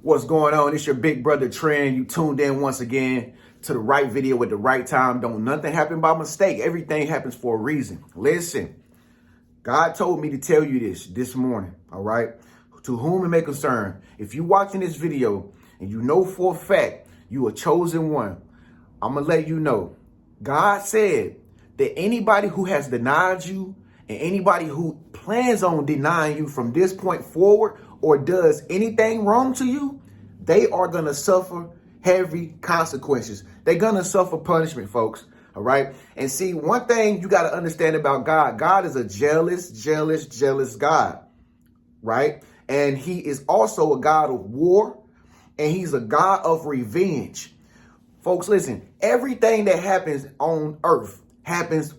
What's going on? It's your big brother Trend. You tuned in once again to the right video at the right time. Don't nothing happen by mistake. Everything happens for a reason. Listen, God told me to tell you this morning, all right? To whom it may concern, if you watching this video and you know for a fact you a chosen one, I'm going to let you know. God said that anybody who has denied you and anybody who plans on denying you from this point forward or does anything wrong to you, they are going to suffer heavy consequences. They're going to suffer punishment, folks. All right. And see, one thing you got to understand about God, God is a jealous God. Right. And he is also a God of war, and he's a God of revenge. Folks, listen, everything that happens on earth happens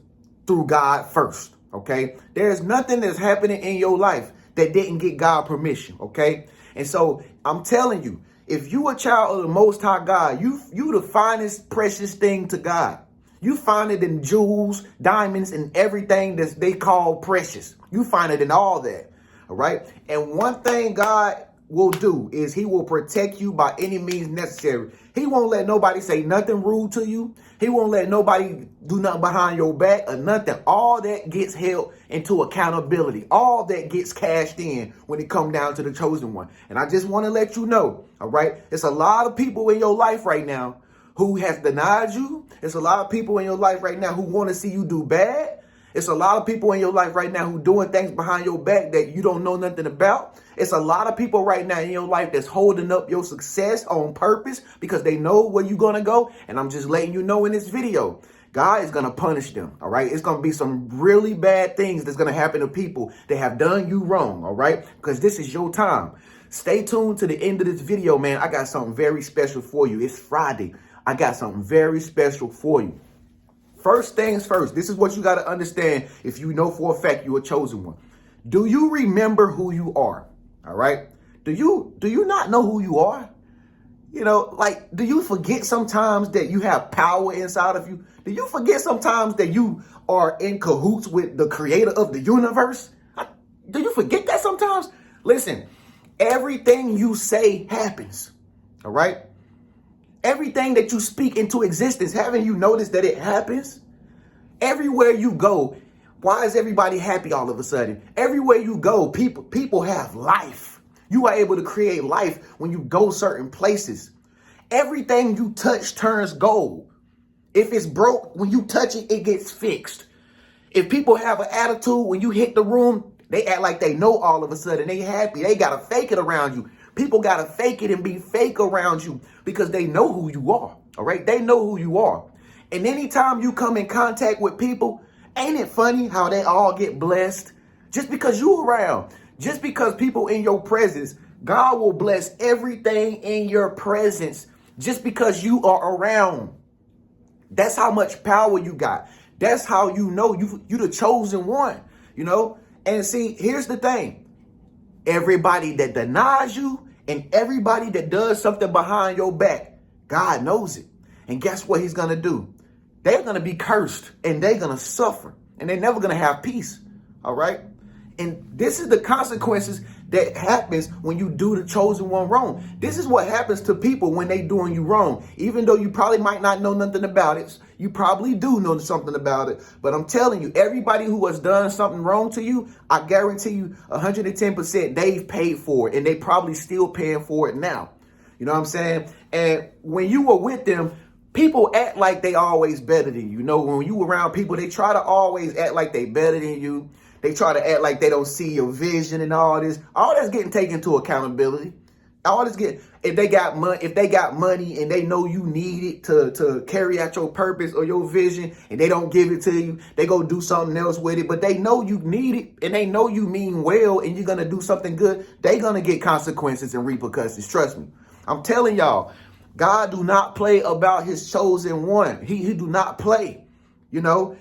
through God first. OK, there's nothing that's happening in your life that didn't get God permission. OK, and so I'm telling you, if you a child of the Most High God, you the finest precious thing to God. You find it in jewels, diamonds, and everything that they call precious. You find it in all that. All right. And one thing God will do is he will protect you by any means necessary. He won't let nobody say nothing rude to you. He won't let nobody do nothing behind your back or nothing. All that gets held into accountability. All that gets cashed in when it comes down to the chosen one. And I just want to let you know, all right, it's a lot of people in your life right now who has denied you. It's a lot of people in your life right now who want to see you do bad. It's a lot of people in your life right now who doing things behind your back that you don't know nothing about. It's a lot of people right now in your life that's holding up your success on purpose because they know where you're going to go. And I'm just letting you know in this video, God is going to punish them. All right. It's going to be some really bad things that's going to happen to people that have done you wrong. All right. Because this is your time. Stay tuned to the end of this video, man. I got something very special for you. It's Friday. I got something very special for you. First things first, this is what you got to understand if you know for a fact you're a chosen one. Do you remember who you are? All right. Do you not know who you are? You know, like, do you forget sometimes that you have power inside of you? Do you forget sometimes that you are in cahoots with the creator of the universe? Do you forget that sometimes? Listen, everything you say happens. All right. Everything that you speak into existence, haven't you noticed that it happens? Everywhere you go, why is everybody happy all of a sudden? Everywhere you go, people have life. You are able to create life when you go certain places. Everything you touch turns gold. If it's broke, when you touch it, it gets fixed. If people have an attitude, when you hit the room, they act like they know all of a sudden. They happy. They got to fake it around you. People got to fake it and be fake around you because they know who you are. All right. They know who you are. And anytime you come in contact with people, ain't it funny how they all get blessed just because you around, just because people in your presence, God will bless everything in your presence just because you are around. That's how much power you got. That's how you know you the chosen one, you know. And see, here's the thing. Everybody that denies you and everybody that does something behind your back, God knows it. And guess what he's going to do? They're going to be cursed and they're going to suffer and they're never going to have peace. All right. And this is the consequences that happens when you do the chosen one wrong. This is what happens to people when they doing you wrong. Even though you probably might not know nothing about it, you probably do know something about it. But I'm telling you, everybody who has done something wrong to you, I guarantee you 110% they've paid for it and they probably still paying for it now. You know what I'm saying? And when you were with them, people act like they always better than you. You know, when you around people, they try to always act like they better than you. They try to act like they don't see your vision and all this. All that's getting taken to accountability. All this if they got money and they know you need it to carry out your purpose or your vision and they don't give it to you, they go do something else with it. But they know you need it and they know you mean well and you're gonna do something good. They gonna get consequences and repercussions. Trust me. I'm telling y'all, God do not play about his chosen one. He do not play, you know.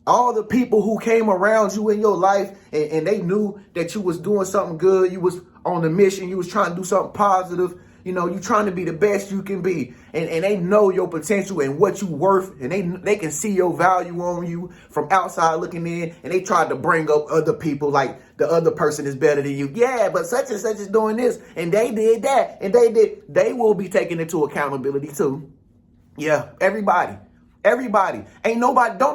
All the people who came around you in your life and they knew that you was doing something good, you was on a mission, you was trying to do something positive, You know, you trying to be the best you can be. And they know your potential and what you worth. And they can see your value on you from outside looking in. And they try to bring up other people like the other person is better than you. Yeah, but such and such is doing this. And they did that. And they will be taken into accountability too. Yeah, everybody. Don't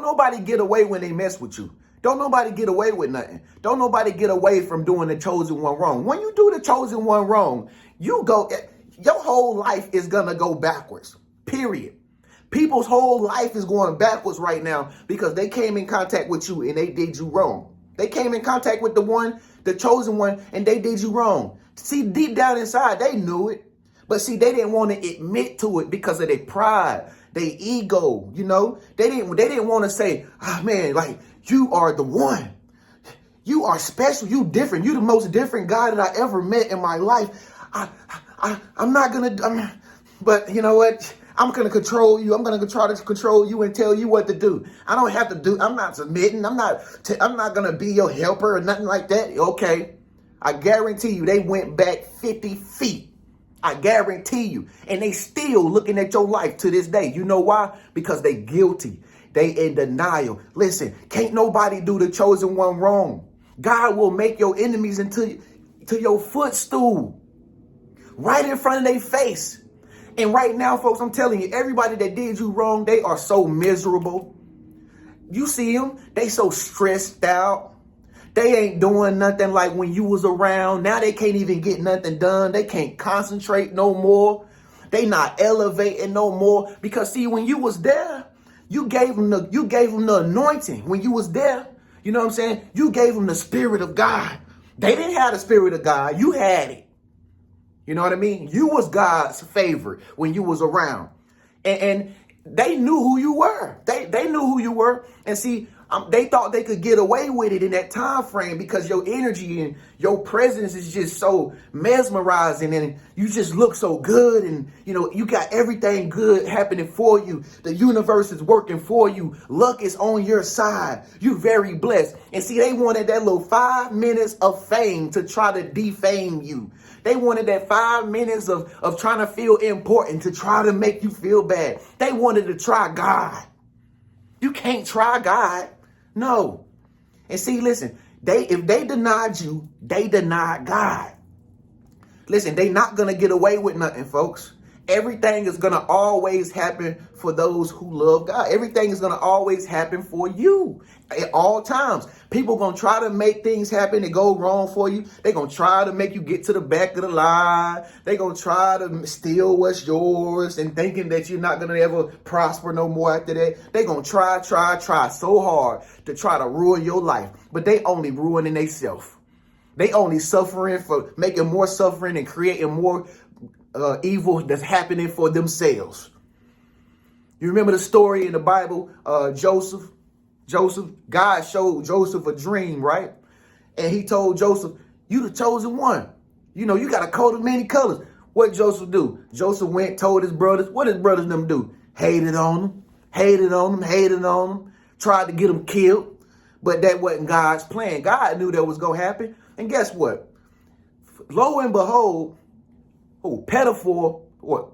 nobody get away when they mess with you. Don't nobody get away with nothing. Don't nobody get away from doing the chosen one wrong. When you do the chosen one wrong, your whole life is going to go backwards, period. People's whole life is going backwards right now because they came in contact with you and they did you wrong. They came in contact with the chosen one, and they did you wrong. See, deep down inside, they knew it. But see, they didn't want to admit to it because of their pride, their ego, you know. They didn't want to say, oh, man, like, you are the one. You are special. You different. You the most different guy that I ever met in my life. I'm not going to, but you know what? I'm going to control you. I'm going to try to control you and tell you what to do. I don't have to do, I'm not submitting. I'm not going to be your helper or nothing like that. Okay. I guarantee you they went back 50 feet. I guarantee you. And they still looking at your life to this day. You know why? Because they guilty. They in denial. Listen, can't nobody do the chosen one wrong. God will make your enemies into your footstool right in front of their face. And right now, folks, I'm telling you, everybody that did you wrong, they are so miserable. You see them, they so stressed out. They ain't doing nothing like when you was around. Now they can't even get nothing done. They can't concentrate no more. They not elevating no more. Because see, when you was there, you gave them the anointing. When you was there, you know what I'm saying? You gave them the Spirit of God. They didn't have the Spirit of God. You had it. You know what I mean? You was God's favorite when you was around. And they knew who you were. They knew who you were. And see, they thought they could get away with it in that time frame because your energy and your presence is just so mesmerizing and you just look so good and, you know, you got everything good happening for you. The universe is working for you. Luck is on your side. You're very blessed. And see, they wanted that little 5 minutes of fame to try to defame you. They wanted that 5 minutes of trying to feel important to try to make you feel bad. They wanted to try God. You can't try God. No. And see, listen, if they denied you, they denied God. Listen, they not going to get away with nothing, folks. Everything is going to always happen for those who love God. Everything is going to always happen for you at all times. People going to try to make things happen that go wrong for you. They're going to try to make you get to the back of the line. They're going to try to steal what's yours and thinking that you're not going to ever prosper no more after that. They're going to try so hard to try to ruin your life. But they only ruining themselves. They only suffering for making more suffering and creating more evil that's happening for themselves. You remember the story in the Bible, Joseph, God showed Joseph a dream, right? And he told Joseph, you the chosen one. You know, you got a coat of many colors. What Joseph do? Joseph went, told his brothers. What his brothers them do? Hated on them, tried to get them killed. But that wasn't God's plan. God knew that was going to happen. And guess what? Lo and behold, Potiphar or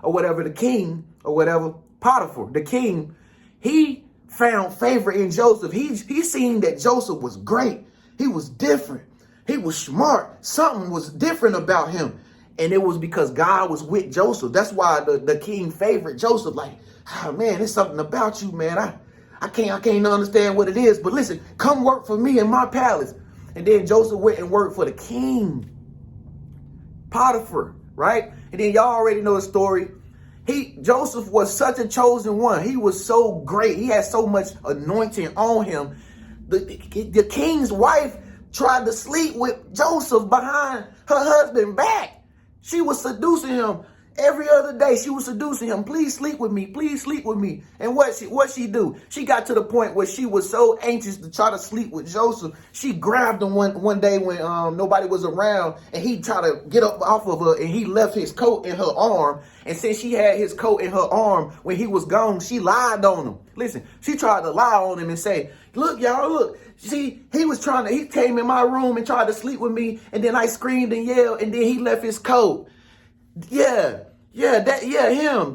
whatever, the king or whatever, Potiphar, the king, he found favor in Joseph. He seen that Joseph was great. He was different. He was smart. Something was different about him. And it was because God was with Joseph. That's why the king favored Joseph. Like, oh man, there's something about you, man. I can't understand what it is. But listen, come work for me in my palace. And then Joseph went and worked for the king, Potiphar, right? And then y'all already know the story. Joseph was such a chosen one. He was so great. He had so much anointing on him. The king's wife tried to sleep with Joseph behind her husband's back. She was seducing him every other day. She was seducing him. Please sleep with me. Please sleep with me. And what she do? She got to the point where she was so anxious to try to sleep with Joseph. She grabbed him one day when nobody was around, and he tried to get up off of her, and he left his coat in her arm. And since she had his coat in her arm when he was gone, she lied on him. Listen, she tried to lie on him and say, look, y'all, look. See, he came in my room and tried to sleep with me, and then I screamed and yelled, and then he left his coat. Him,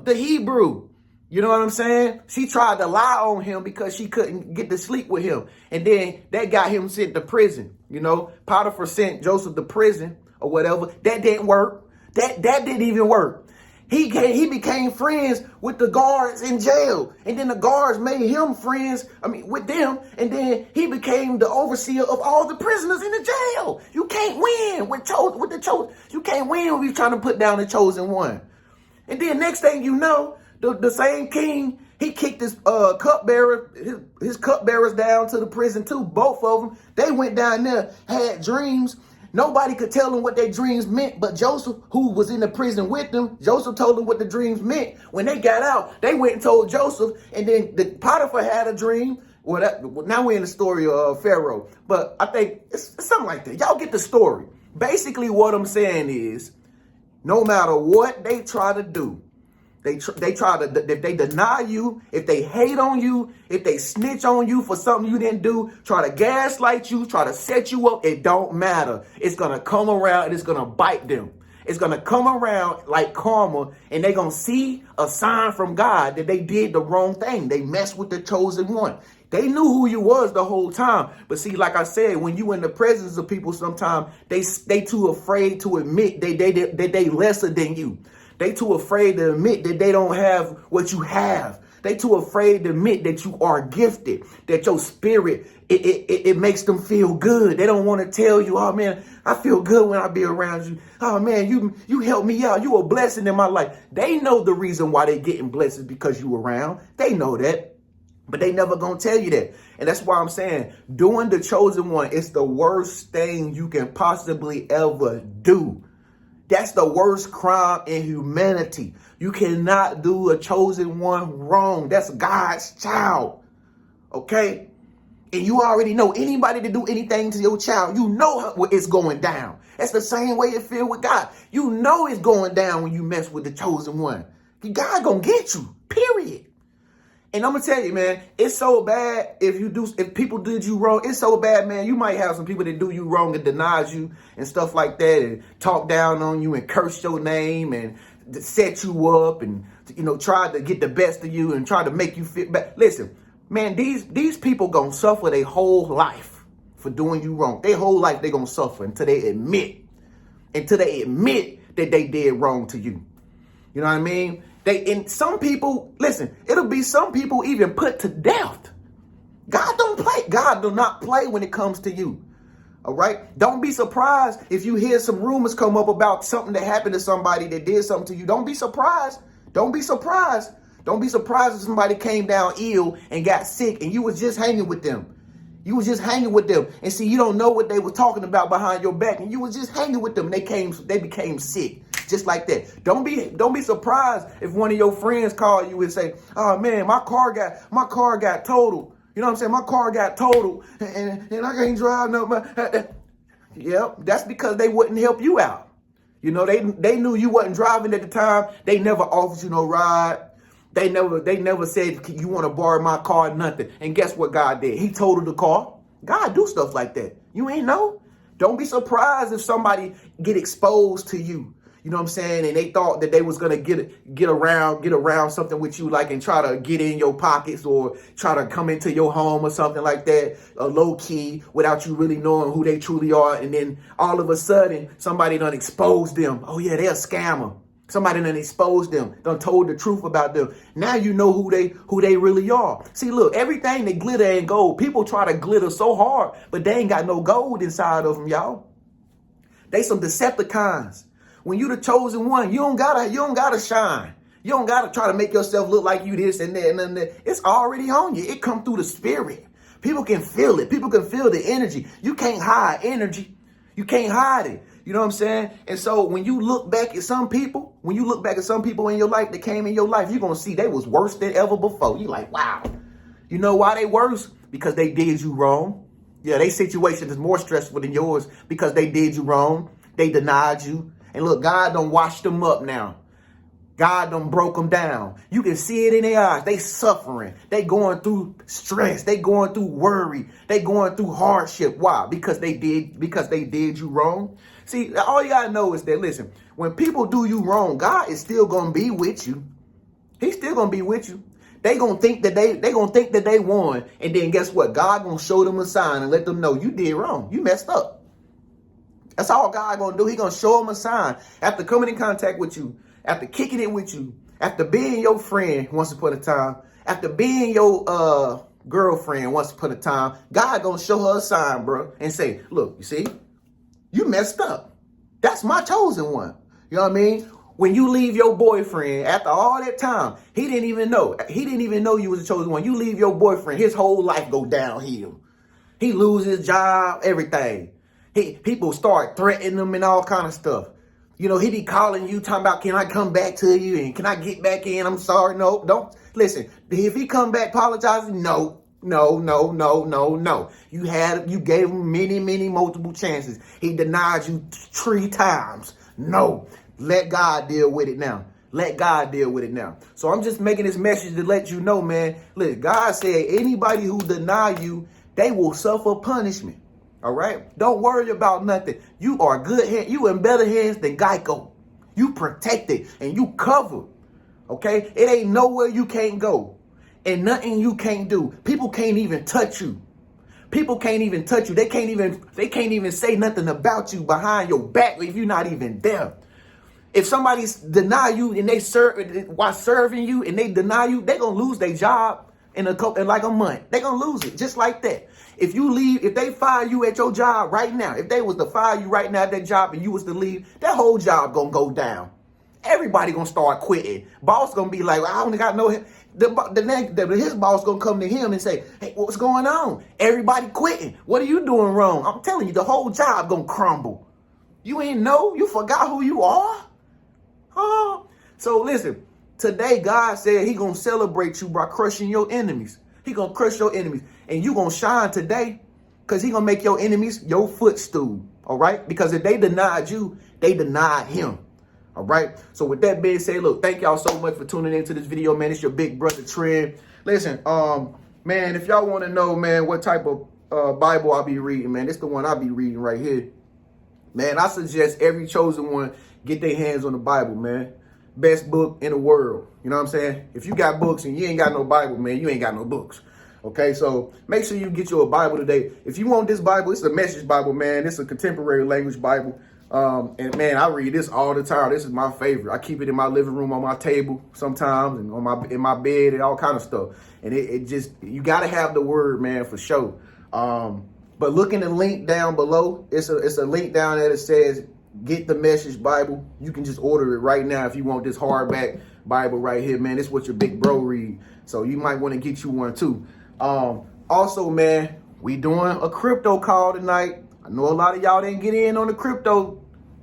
the Hebrew. You know what I'm saying? She tried to lie on him because she couldn't get to sleep with him. And then that got him sent to prison. You know, Potiphar sent Joseph to prison or whatever. That didn't work. That didn't even work. He became friends with the guards in jail. And then the guards made him friends, with them. And then he became the overseer of all the prisoners in the jail. You can't win with the chosen. You can't win when you're trying to put down the chosen one. And then next thing you know, the same king, he kicked his cupbearer, his cupbearers down to the prison too. Both of them, they went down there, had dreams. Nobody could tell them what their dreams meant, but Joseph, who was in the prison with them, Joseph told them what the dreams meant. When they got out, they went and told Joseph, and then the Potiphar had a dream. Now we're in the story of Pharaoh, but I think it's something like that. Y'all get the story. Basically, what I'm saying is, no matter what they try to do, they try to, if they deny you, if they hate on you, if they snitch on you for something you didn't do, try to gaslight you, try to set you up, it don't matter. It's going to come around and it's going to bite them. It's going to come around like karma, and they're going to see a sign from God that they did the wrong thing. They messed with the chosen one. They knew who you was the whole time. But see, like I said, when you in the presence of people, sometimes they too afraid to admit they lesser than you. They too afraid to admit that they don't have what you have. They too afraid to admit that you are gifted, that your spirit, it makes them feel good. They don't want to tell you, oh man, I feel good when I be around you. Oh man, you help me out. You a blessing in my life. They know the reason why they getting blessed is because you around. They know that. But they never gonna tell you that. And that's why I'm saying doing the chosen one is the worst thing you can possibly ever do. That's the worst crime in humanity. You cannot do a chosen one wrong. That's God's child. Okay? And you already know anybody to do anything to your child, you know what it's going down. That's the same way it feels with God. You know it's going down when you mess with the chosen one. God gonna get you, period. And I'm gonna tell you, man, it's so bad if people did you wrong. It's so bad, man. You might have some people that do you wrong and denies you and stuff like that, and talk down on you and curse your name and set you up and try to get the best of you and try to make you fit back. Listen, man, these people gonna suffer their whole life for doing you wrong. Their whole life they gonna suffer until they admit that they did wrong to you. You know what I mean? And some people, listen, it'll be some people even put to death. God don't play. God do not play when it comes to you. All right? Don't be surprised if you hear some rumors come up about something that happened to somebody that did something to you. Don't be surprised. Don't be surprised. Don't be surprised if somebody came down ill and got sick and you was just hanging with them. You was just hanging with them. And see, you don't know what they were talking about behind your back. And you was just hanging with them. They became sick. Just like that. Don't be surprised if one of your friends call you and say, oh man, my car got totaled. You know what I'm saying? My car got totaled and I can't drive no. Yep, that's because they wouldn't help you out. You know, they knew you wasn't driving at the time. They never offered you no ride. They never said, you want to borrow my car, nothing. And guess what God did? He totaled the car. God do stuff like that. You ain't know. Don't be surprised if somebody get exposed to you. You know what I'm saying? And they thought that they was going to get around something with you, like, and try to get in your pockets or try to come into your home or something like that, low key, without you really knowing who they truly are. And then all of a sudden, somebody done exposed them. Oh yeah, they're a scammer. Somebody done exposed them, done told the truth about them. Now you know who they really are. See, look, everything that glitter ain't gold. People try to glitter so hard, but they ain't got no gold inside of them, y'all. They some Decepticons. When you the chosen one, you don't gotta shine. You don't gotta try to make yourself look like you this and that and that. It's already on you. It come through the spirit. People can feel it. People can feel the energy. You can't hide energy. You can't hide it. You know what I'm saying? And so when you look back at some people, in your life that came in your life, you're going to see they was worse than ever before. You like, wow. You know why they worse? Because they did you wrong. Yeah, their situation is more stressful than yours because they did you wrong. They denied you. And look, God done washed them up now. God done broke them down. You can see it in their eyes. They suffering. They going through stress. They going through worry. They going through hardship. Why? Because they did you wrong. See, all you gotta know is that, listen, when people do you wrong, God is still gonna be with you. He's still gonna be with you. They gonna think that they won, and then guess what? God gonna show them a sign and let them know you did wrong. You messed up. That's all God gonna do. He gonna show them a sign after coming in contact with you, after kicking it with you, after being your friend once upon a time, after being your girlfriend once upon a time. God gonna show her a sign, bro, and say, "Look, you see, you messed up. That's my chosen one." You know what I mean? When you leave your boyfriend after all that time, he didn't even know. He didn't even know you was the chosen one. You leave your boyfriend, his whole life go downhill. He lose his job, everything. People start threatening him and all kind of stuff. You know, he be calling you, talking about, can I come back to you? And can I get back in? I'm sorry. No, don't. Listen, if he come back apologizing, no. You gave him many, multiple chances. He denied you 3 times. No, let God deal with it now. Let God deal with it now. So I'm just making this message to let you know, man. Look, God said anybody who deny you, they will suffer punishment. All right? Don't worry about nothing. You are good hands. You in better hands than Geico. You protected and you covered. Okay? It ain't nowhere you can't go. And nothing you can't do. People can't even touch you. People can't even touch you. They can't even say nothing about you behind your back if you're not even there. If somebody deny you and they serve while serving you and they deny you, they're gonna lose their job in like a month. They're gonna lose it just like that. If you leave, if they fire you at your job right now, if they was to fire you right now at that job and you was to leave, that whole job gonna go down. Everybody gonna start quitting. Boss gonna be like, I only got no. His boss gonna come to him and say, hey, what's going on? Everybody quitting. What are you doing wrong? I'm telling you, the whole job gonna crumble. You ain't know? You forgot who you are? Huh? So listen, today God said he gonna celebrate you by crushing your enemies. He gonna crush your enemies. And you gonna shine today because he gonna make your enemies your footstool. All right? Because if they denied you, they denied him. All right. So with that being said, look, thank y'all so much for tuning into this video, man. It's your big brother Trend. Listen, man, if y'all want to know, man, what type of Bible I'll be reading, man, it's the one I'll be reading right here. Man, I suggest every chosen one get their hands on the Bible, man. Best book in the world. You know what I'm saying? If you got books and you ain't got no Bible, man, you ain't got no books. Okay, so make sure you get you a Bible today. If you want this Bible, it's a Message Bible, man. It's a contemporary language Bible. And man, I read this all the time. This is my favorite. I keep it in my living room, on my table sometimes, and in my bed and all kind of stuff. And it just, you got to have the word, man, for sure. But look in the link down below. It's a link down there that says get the Message Bible. You can just order it right now if you want this hardback Bible right here, man. This is what your big bro read. So you might want to get you one too. Also, man, we doing a crypto call tonight. I know a lot of y'all didn't get in on the crypto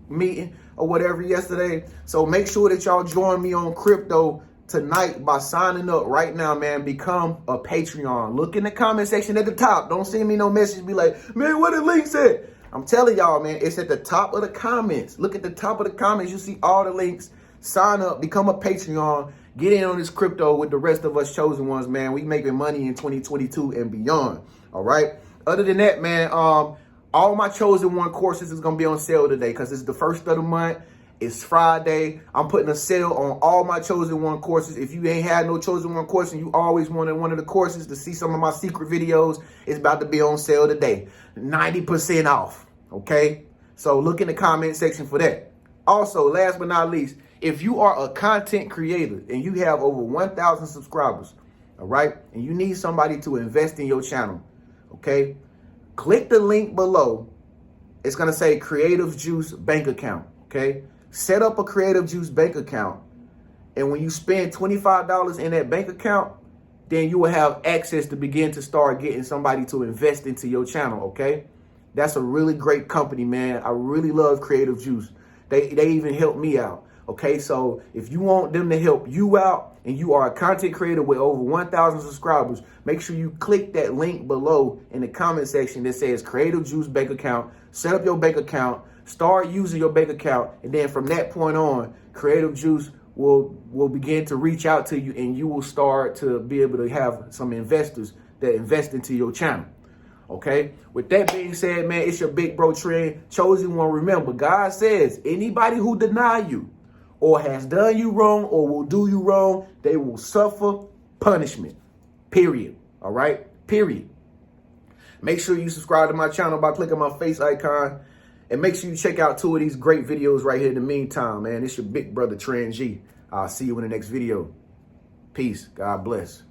meeting or whatever yesterday. So make sure that y'all join me on crypto tonight by signing up right now, man. Become a Patreon. Look in the comment section at the top. Don't send me no message. Be like, man, where the links at? I'm telling y'all, man, it's at the top of the comments. Look at the top of the comments. You see all the links. Sign up. Become a Patreon. Get in on this crypto with the rest of us chosen ones, man. We making money in 2022 and beyond. All right. Other than that, man, all my chosen one courses is going to be on sale today because it's the first of the month. It's Friday. I'm putting a sale on all my chosen one courses. If you ain't had no chosen one course and you always wanted one of the courses to see some of my secret videos, it's about to be on sale today. 90% off. Okay. So look in the comment section for that. Also, last but not least, if you are a content creator and you have over 1,000 subscribers, all right, and you need somebody to invest in your channel, okay, click the link below. It's going to say Creative Juice bank account. Okay. Set up a Creative Juice bank account. And when you spend $25 in that bank account, then you will have access to begin to start getting somebody to invest into your channel. Okay. That's a really great company, man. I really love Creative Juice. They even help me out. Okay. So if you want them to help you out, and you are a content creator with over 1,000 subscribers, make sure you click that link below in the comment section that says Creative Juice bank account. Set up your bank account, start using your bank account, and then from that point on, Creative Juice will begin to reach out to you, and you will start to be able to have some investors that invest into your channel. Okay. With that being said, man, it's your big bro Trend, Chosen One. Remember, God says anybody who deny you or has done you wrong or will do you wrong, they will suffer punishment. Period. All right. Period. Make sure you subscribe to my channel by clicking my face icon. And make sure you check out 2 of these great videos right here in the meantime, man. It's your big brother Trend G. I'll see you in the next video. Peace. God bless.